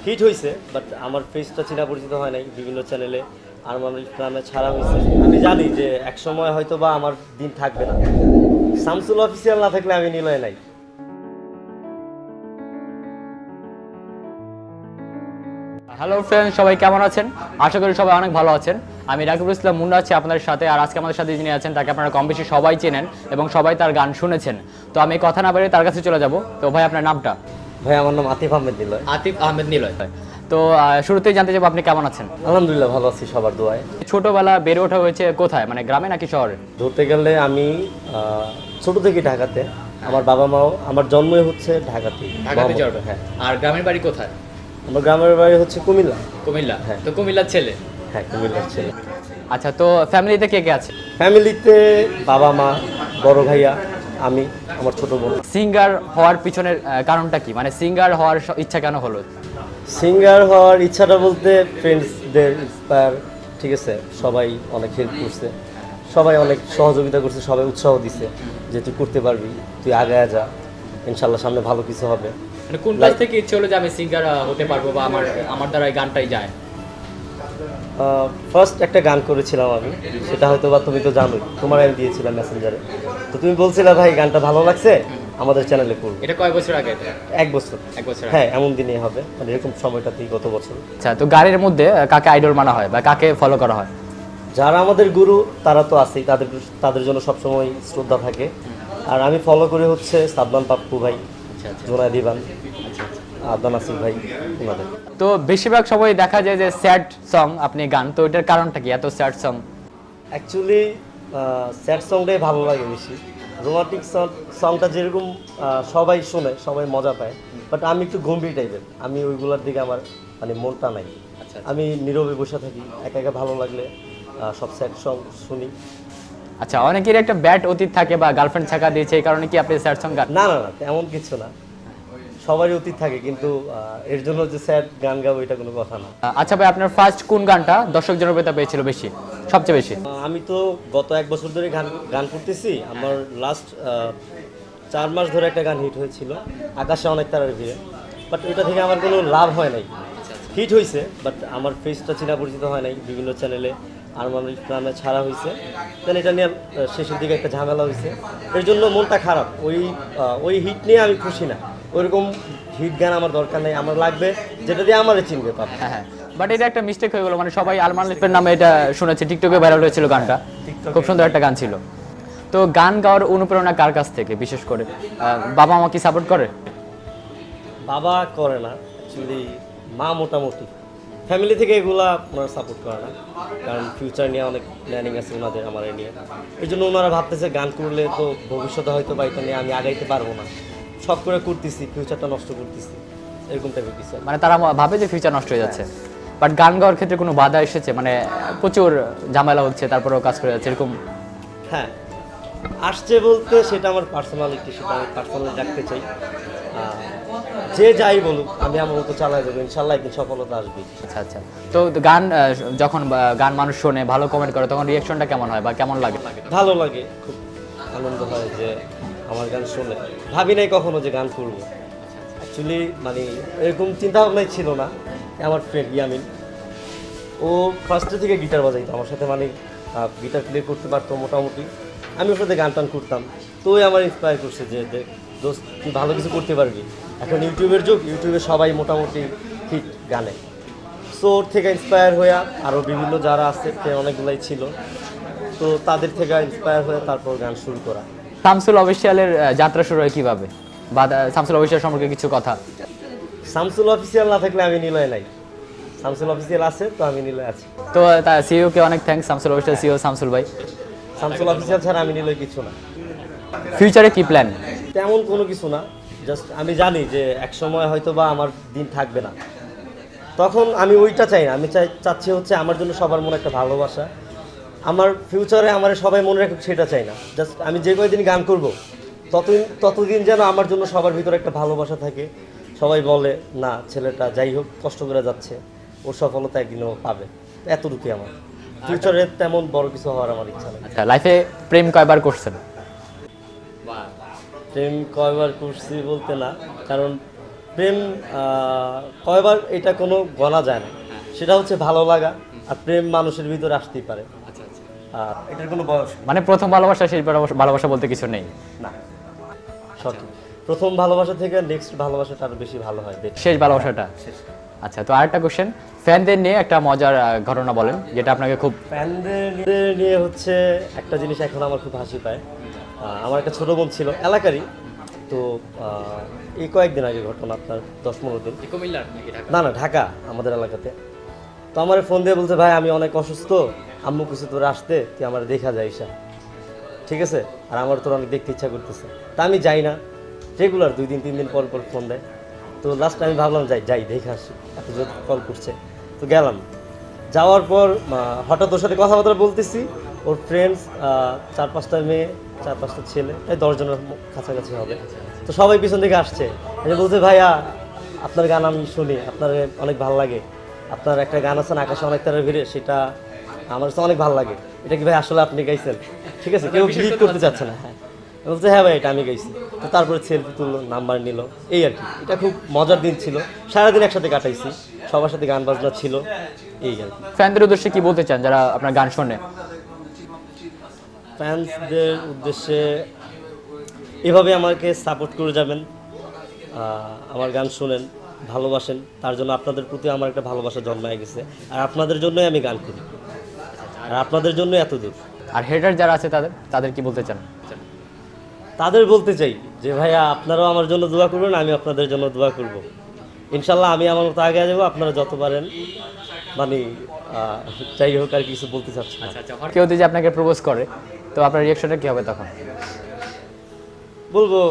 Hit হয়েছে, but আমার ফেসটা চেনা পরিচিত হয় নাই বিভিন্ন চ্যানেলে। আর মানুষ নামে ছাড়া হয়েছে। আমি জানি যে এক সময় হয়তো বা আমার দিন থাকবে না। শামসুল অফিসিয়াল না থাকলে আমি নিলয় নাই। হ্যালো ফ্রেন্ডস, সবাই কেমন আছেন? আশা করি সবাই অনেক ভালো আছেন। আমি রাকিবুল ইসলাম মুন্না আছি আপনাদের সাথে। আর আজকে আমাদের সাথে যিনি আছেন তাকে আপনারা কম বেশি সবাই চেনেন এবং সবাই তার গান শুনেছেন। তো আমি কথা না বাড়িয়ে তার কাছে চলে যাব। তো ভাই, আপনার নামটা? ভাই, আমার নাম আতিফ আহমেদ নিলয়। আতিফ আহমেদ নিলয়। তো শুরুতেই জানতে চাইবো আপনি কেমন আছেন? আলহামদুলিল্লাহ ভালো আছি, সবার দোয়ায়। ছোটবেলা বেড়ে ওঠা হয়েছে কোথায়, মানে গ্রামে নাকি শহরে? ধরতে গেলে আমি ছোট থেকে ঢাকাতে। আমার বাবা মাও, আমার জন্মই হচ্ছে ঢাকাতে। হ্যাঁ। আর গ্রামের বাড়ি কোথায়? আমার গ্রামের বাড়ি হচ্ছে কুমিল্লা। কুমিল্লা। হ্যাঁ। তো কুমিল্লার ছেলে? হ্যাঁ, কুমিল্লার ছেলে। আচ্ছা, তো ফ্যামিলিতে কে কে আছে? ফ্যামিলিতে বাবা মা, বড় ভাইয়া, আমি, আমার ছোট বোন। সিঙ্গার হওয়ার পিছনের কারণটা কি, মানে সিঙ্গার হওয়ার ইচ্ছা কেন হলো? সিঙ্গার হওয়ার ইচ্ছাটা বলতে ফ্রেন্ডসদের ইন্সপায়ার, ঠিক আছে। সবাই অনেক হেল্প করছে, সবাই অনেক সহযোগিতা করছে, সবাই উৎসাহ দিছে যে তুই করতে পারবি, তুই আগায় যা, ইনশাল্লাহ সামনে ভালো কিছু হবে। মানে কোন ক্লাস থেকে ইচ্ছে হলো যে আমি সিঙ্গার হতে পারবো বা আমার দ্বারা এই গানটাই যায়? ফার্স্ট একটা গান করেছিলাম আমি, সেটা হয়তো বা তুমি তো জানোই, তোমার আমি দিয়েছিলাম মেসেঞ্জারে। তো তুমি বলছিলে ভাই গানটা ভালো লাগছে, আমাদের চ্যানেলে করবো। এটা কয় বছর আগে? 1 বছর। 1 বছর আগে। হ্যাঁ, এমন দিনই হবে, মানে এরকম সময়টাতেই গত বছর। আচ্ছা, তো গানের মধ্যে কাকে আইডল মানা হয় বা কাকে ফলো করা হয়? যারা আমাদের গুরু তারা তো আছেই, তাদের জন্য সবসময় শ্রদ্ধা থাকে। আর আমি ফলো করি হচ্ছে সাদমান পাপ্পু ভাই, জোনায়েদ ইভান, আদনান আসিফ ভাই, ওনাদের। তো বেশিরভাগ সময় দেখা যায় যে স্যাড সং আপনি গান, তো এটার কারণটা কি এত স্যাড সং? অ্যাকচুয়ালি স্যাড সংটাই ভালো লাগে বেশি। রোমান্টিক সংটা যেরকম সবাই শোনে, সবাই মজা পায়, বাট আমি একটু গম্ভীর টাইপের, আমি ওইগুলোর দিকে আমার মানে মনটা নাই। আমি নীরবে বসে থাকি, একা একা ভালো লাগলে সব স্যাড সং শুনি। আচ্ছা, অনেকের একটা ব্যাড অতীত থাকে বা গার্লফ্রেন্ড ছাকা দিয়েছে, এই কারণে কি আপনি স্যাড সং গান? না না না, এমন কিছু না, সবারই অতীত থাকে, কিন্তু এর জন্য যে স্যাড গান গাবো এটা কোনো কথা না। আচ্ছা ভাই, আপনার ফার্স্ট কোন গানটা দর্শক জনপ্রিয়তা পেয়েছিল বেশি, সবচেয়ে বেশি? আমি তো গত 1 বছর ধরে গান করতেছি। আমার লাস্ট 4 মাস ধরে একটা গান হিট হয়েছিল, আকাশে অনেক তারার ভিড়ে, বাট ওইটা থেকে আমার কোনো লাভ হয় নাই। হিট হয়েছে, বাট আমার ফেসটা চেনা পরিচিত হয় নাই বিভিন্ন চ্যানেলে। আর মানুষ নামে ছাড়া হয়েছে, দেন এটা নিয়ে শেষের দিকে একটা ঝামেলা হয়েছে, এর জন্য মনটা খারাপ। ওই হিট নিয়ে আমি খুশি না। ওইরকম হিট গান আমার দরকার নেই, আমার লাগবে যেটা দিয়ে আমারে চিনবে পাবে। হ্যাঁ হ্যাঁ, বাট এটা একটা মিস্টেক হয়ে গেলো, মানে সবাই আলমান লিপের নামে এটা শুনেছে, টিকটকে ভাইরাল হয়েছিল গানটা, খুব সুন্দর একটা গান ছিল। তো গান গাওয়ার অনুপ্রেরণা কার কাছ থেকে বিশেষ করে? বাবা মা কি সাপোর্ট করে? বাবা করে না, অ্যাকচুয়ালি মা মোটামুটি। ফ্যামিলি থেকে এগুলা ওনারা সাপোর্ট করে না, কারণ ফিউচার নিয়ে অনেক প্ল্যানিং আছে ওনাদের আমার এ নিয়ে। এই জন্য ওনারা ভাবতেছে গান করলে তো ভবিষ্যতে হয়তো বা এটা নিয়ে আমি আগাইতে পারবো না, সব করে করতেছি, ফিউচারটা নষ্ট করতেছি, এরকম টাইপের কিছু। মানে তারা ভাবে যে ফিউচার নষ্ট হয়ে যাচ্ছে। বাট গান গাওয়ার ক্ষেত্রে কোনো বাধা এসেছে, মানে প্রচুর ঝামেলা হচ্ছে তারপরেও কাজ করে যাচ্ছে এরকম? হ্যাঁ, আসছে বলতে সেটা আমার পার্সোনালিটি, সেটা আমি পার্সোনালি রাখতে চাই। যে যাই বলুক, আমি আমার মতো চালাই যাবো, ইনশাল্লাহ একদিন সফলতা আসবে। আচ্ছা আচ্ছা, তো গান যখন গান মানুষ শোনে, ভালো কমেন্ট করে, তখন রিয়াকশনটা কেমন হয় বা কেমন লাগে? ভালো লাগে, খুব আনন্দ হয় যে আমার গান শুনে। ভাবি নাই কখনো যে গান করবো, অ্যাকচুয়ালি মানে এরকম চিন্তা ভাবনাই ছিল না। আমার ফ্রেন্ড ইয়ামিন, ও ফার্স্টে থেকে গিটার বাজাইতো আমার সাথে, মানে গিটার প্লে করতে পারতো মোটামুটি, আমি ওর সাথে গান টান করতাম। তো ওই আমার ইন্সপায়ার করছে যে দোস্ত তুই ভালো কিছু করতে পারবি, এখন ইউটিউবের যুগ, ইউটিউবে সবাই মোটামুটি হিট গানে। সো ওর থেকে ইন্সপায়ার হয়ে আরও বিভিন্ন যারা আছে অনেকগুলাই ছিল, তো তাদের থেকে ইন্সপায়ার হয়ে তারপর গান শুরু করা। শামসুল অফিসিয়ালের যাত্রা শুরু হয় কিভাবে, বা শামসুল অফিসিয়াল সম্পর্কে কিছু কথা? শামসুল অফিসিয়াল না থাকলে আমি নিলয় নাই, শামসুল অফিসিয়াল আছে তো আমি নিলয় আছি। তো সিইও কে অনেক thanks, Shamsul official CEO Shamsul ভাই। শামসুল অফিসিয়াল ছাড়া আমি নিলয় কিছু না। ফিউচারে কি প্ল্যান? তেমন কোনো কিছু না, জাস্ট আমি জানি যে এক সময় হয়তো বা আমার দিন থাকবে না, তখন আমি ওইটা চাই না। আমি চাচ্ছি হচ্ছে আমার জন্য সবার মনে একটা ভালোবাসা, আমার ফিউচারে আমার সবাই মনে রাখুক সেটা চাই না। জাস্ট আমি যে কয়দিন গান করব ততদিন যেন আমার জন্য সবার ভিতরে একটা ভালোবাসা থাকে, সবাই বলে না ছেলেটা যাই হোক কষ্ট করে যাচ্ছে, ওর সফলতা একদিনও পাবে। এতটুকুই আমার ফিউচারে, তেমন বড় কিছু হওয়ার আমার ইচ্ছা নেই। আচ্ছা, লাইফে প্রেম কয়বার করছেন? প্রেম কয়বার করছি বলতে না, কারণ প্রেম কয়বার এটা কোনো গণা যায় না, সেটা হচ্ছে ভালো লাগা। আর প্রেম মানুষের ভিতরে আসতেই পারে, আচ্ছা আচ্ছা, এটার কোনো বয়স মানে প্রথম ভালোবাসা শেষ ভালোবাসা বলতে কিছু নেই। না। সঠিক, প্রথম ভালোবাসা থেকে নেক্সট ভালোবাসাটা আরো বেশি ভালো হয়, better। শেষ ভালোবাসাটা। আচ্ছা, তো আরেকটা কোশ্চেন, ফ্যানদের নিয়ে একটা মজার ঘটনা বলেন যেটা আপনাকে খুব। ফ্যানদের নিয়ে হচ্ছে একটা জিনিস এখন আমার খুব হাসি পায়। আমার একটা ছোট বোন ছিল এলাকারই, তো এই কয়েকদিন আগে ঘটনা, আপনার 10-15 দিন। কুমিল্লার নাকি ঢাকা? না না, ঢাকা, আমাদের এলাকাতে। তো আমার ফোন দিয়ে বলছে, ভাই আমি অনেক অসুস্থ, আম্মু কিছু তোর আসতে, তুই আমার দেখা যায় ঈশা, ঠিক আছে? আর আমার তোর অনেক দেখতে ইচ্ছা করতেছে। তা আমি যাই না, রেগুলার 2 দিন 3 দিন পর পর ফোন দেয়। তো লাস্ট আমি ভাবলাম যাই দেখে আসি, এত জোর কল করছে। তো গেলাম, যাওয়ার পর হঠাৎ ওর সাথে কথাবার্তা বলতেছি। ওর ফ্রেন্ডস 4-5টা মেয়ে, 4-5টা ছেলে, প্রায় 10 জনের কাছাকাছি হবে। তো সবাই পিছন থেকে আসছে, বলছে ভাইয়া আপনার গান আমি শুনি, আপনার অনেক ভালো লাগে, আপনার একটা গান আছে না আকাশে অনেক তারা ভিড়ে, সেটা আমার কাছে অনেক ভালো লাগে, এটা কি ভাই আসলে আপনি গাইছেন? ঠিক আছে, কেউ বিলিভ করতে চাচ্ছে না। হ্যাঁ, বলছে হ্যাঁ ভাই এটা আমি গাইছি। তো তারপরে সেলফি তুললো, নাম্বার নিল, এই আর কি। এটা খুব মজার দিন ছিল, সারাদিন একসাথে কাটাইছি, সবার সাথে গান বাজনা ছিল, এই আর কি। ফ্যানদের উদ্দেশ্যে কি বলতে চান যারা আপনার গান শোনে? ফ্যান্সদের উদ্দেশ্যে এভাবে আমাকে সাপোর্ট করে যাবেন, আমার গান শোনেন, ভালোবাসেন, তার জন্য আপনাদের প্রতি আমার একটা ভালোবাসা জন্মায় গেছে। আর আপনাদের জন্যই আমি গান করি, আর আপনাদের জন্য এত দূর। আর হেটার যারা আছে তাদের কি বলতে চান? তাদের বলতে চাই যে ভাইয়া আপনারাও আমার জন্য দোয়া করবেন, আমি আপনাদের জন্য দোয়া করব। ইনশাল্লাহ আমি আমার মতো আগে যাবো, আপনারা যত পারেন, মানে যাই হোক, আর কিছু বলতে চাচ্ছি না। কেউ যদি আপনাকে প্রপোজ করে, তো আপনার রিয়াকশনটা কি হবে তখন? বলবো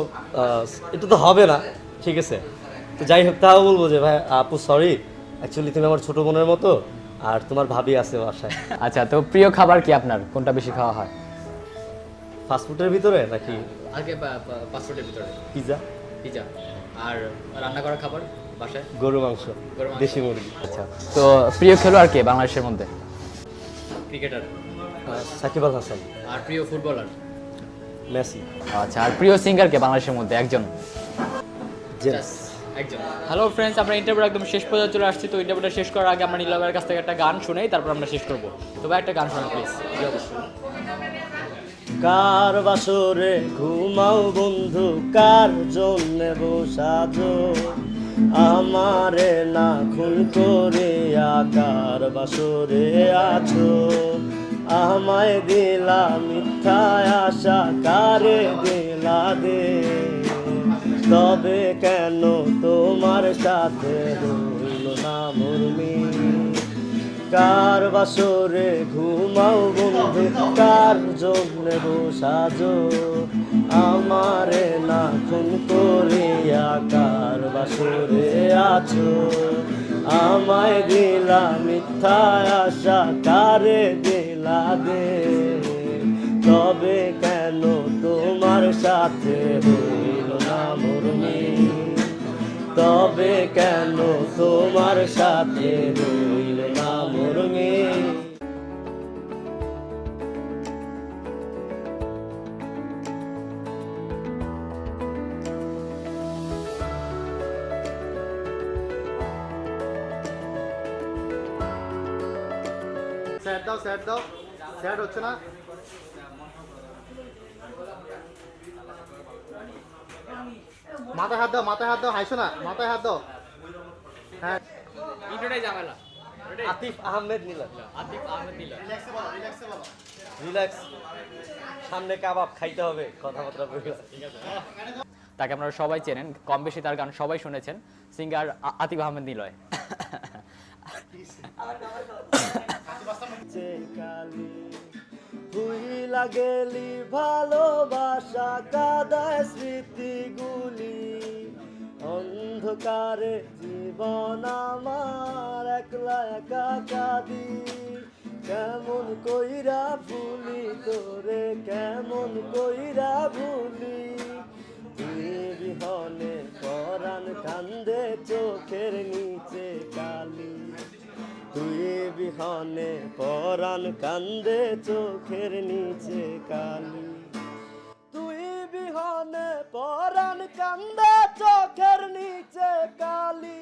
এটা তো হবে না, ঠিক আছে? তো যাই হোক, তাও বলবো যে ভাই আপু সরি, অ্যাকচুয়ালি তুমি আমার ছোট বোনের মতো, আর তোমার ভাবি আছে বাসায়। আচ্ছা, তো প্রিয় খাবার কি আপনার? কোনটা বেশি খাওয়া হয়? ফাস্টফুডের ভিতরে নাকি আগে পাসপোর্টের ভিতরে পিৎজা? পিজা। আর রান্না করা খাবার বাসায়? গরু মাংস, দেশি মুরগি। আচ্ছা, তো প্রিয় খেলোয়াড় কে বাংলাদেশের মধ্যে? ক্রিকেটার। সাকিব আল হাসান। আর প্রিয় ফুটবলার? মেসি। আচ্ছা, আর প্রিয় সিঙ্গার কে বাংলাদেশের মধ্যে? একজন। জেমস। একজন। হ্যালো ফ্রেন্ডস, আমরা ইন্টারভিউ একদম শেষ পর্যন্ত চলে আসছি। তো ইন্টারভিউটা শেষ করার আগে আমরা নীলাবের কাছ থেকে একটা গান শুনেই তারপর আমরা শেষ করবো। তবে একটা গান শোনা প্লিজ। কার বাসরে ঘুমাও বন্ধু, কার জন্য বসাজো, আমারে না খুন করে কার বাসরে আছো, আমায় দিলা মিথ্যা আশা, কারে দিলা দে, তবে কেন তোমার সাথে রইল না মুরমি, কার বাসরে ঘুমাও বন্ধু, কার জন্য বসাজো, আমারে না খুন করিয়া কার বাসরে আছো, আমায় দিলা মিথ্যা আশা, কারে দিলা দে, তবে কেন তোমার সাথে হইল না মুরমি, তবে কেন তোমার সাথে হইল না মুরমি। স্যার দাও স্যার হচ্ছে না। মাথায় হাত দাও, হাসো না, মাথায় হাত দাও। হ্যাঁ, ইন্টারনেট ঝামেলা। আতিফ আহমেদ নীলয়। আতিফ আহমেদ নীলয়। রিল্যাক্সে বলো। রিল্যাক্স, সামনে কাবাব খাইতে হবে, কথাবার্তা বলে। তাকে আপনারা সবাই চেনেন, কম বেশি তার গান সবাই শুনেছেন, সিঙ্গার আতিফ আহমেদ নীলয়। ভুইলা গেলি ভালোবাসা, কাদায় স্মৃতিগুলি, অন্ধকারে জীবন আমার, একলা একা কাঁদি, কেমন কইরা ভুলি তোরে, কেমন কইরা ভুলি, তুই বিহনে পরাণ কান্দে, চোখের নিচে কালি, তুই বিহনে পরাণ কান্দে, চোখের নিচে কালি, তুই বিহনে মনে পরাণ কান্দে চোখের নিচে কালি